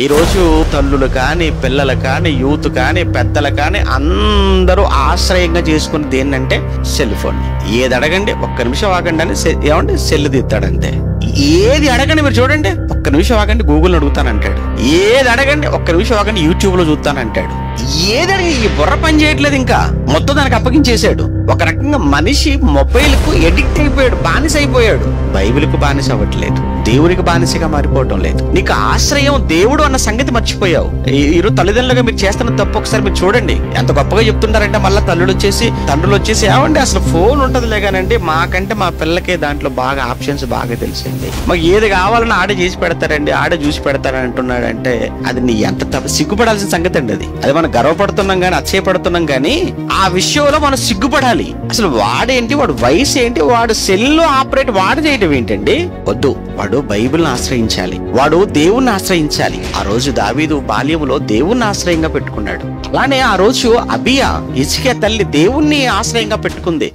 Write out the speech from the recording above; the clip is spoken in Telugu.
ఈరోజు తల్లులు కానీ, పిల్లలు కానీ, యూత్ కానీ, పెద్దలు కానీ అందరూ ఆశ్రయంగా చేసుకున్నది ఏంటంటే సెల్ ఫోన్. ఏది అడగండి ఒక్క నిమిషం ఆగండి అని ఏమంటే సెల్ తీస్తాడంతే. ఏది అడగండి మీరు చూడండి, ఒక్క నిమిషం ఆగండి గూగుల్ అడుగుతానంటాడు. ఏది అడగండి ఒక్క నిమిషం ఆగండి యూట్యూబ్ లో చూస్తానంటాడు. ఏది అడిగి ఈ బుర్ర పని చేయట్లేదు, ఇంకా మొత్తం దానికి అప్పగించేశాడు. ఒక రకంగా మనిషి మొబైల్ కు ఎడిక్ట్ అయిపోయాడు, బానిస అయిపోయాడు. బైబిల్ కు బానిస అవ్వట్లేదు, దేవునికి బానిసగా మారిపోవటం లేదు. నీకు ఆశ్రయం దేవుడు అన్న సంగతి మర్చిపోయావు. ఈరోజు తల్లిదండ్రులుగా మీరు చేస్తున్న తప్పు ఒకసారి మీరు చూడండి. ఎంత గొప్పగా చెప్తుంటారంటే మళ్ళీ తండ్రులు వచ్చేసి ఏమండి అసలు ఫోన్ ఉంటదిలే కానండి, మాకంటే మా పిల్లకే దాంట్లో బాగా ఆప్షన్స్ బాగా తెలిసింది, మాకు ఏది కావాలని ఆడే చేసి పెడతారండి, ఆడే చూసి పెడతారని అంటున్నాడంటే అది నీ ఎంత సిగ్గుపడాల్సిన సంగతి అండి. అది మనం గర్వపడుతున్నాం కానీ అచ్చయపడుతున్నాం కానీ ఆ విషయంలో మనం సిగ్గుపడాలి. అసలు వాడేంటి, వాడు వయసు ఏంటి, వాడు సెల్ ఆపరేట్ వాడు చేయటం ఏంటండి? వద్దు, వాడు బైబిల్ని ఆశ్రయించాలి, వాడు దేవుణ్ణి ఆశ్రయించాలి. ఆ రోజు దావీదు బాల్యములో దేవుణ్ణి ఆశ్రయంగా పెట్టుకున్నాడు. అలానే ఆ రోజు అబియా హిజ్కియా తల్లి దేవుణ్ణి ఆశ్రయంగా పెట్టుకుంది.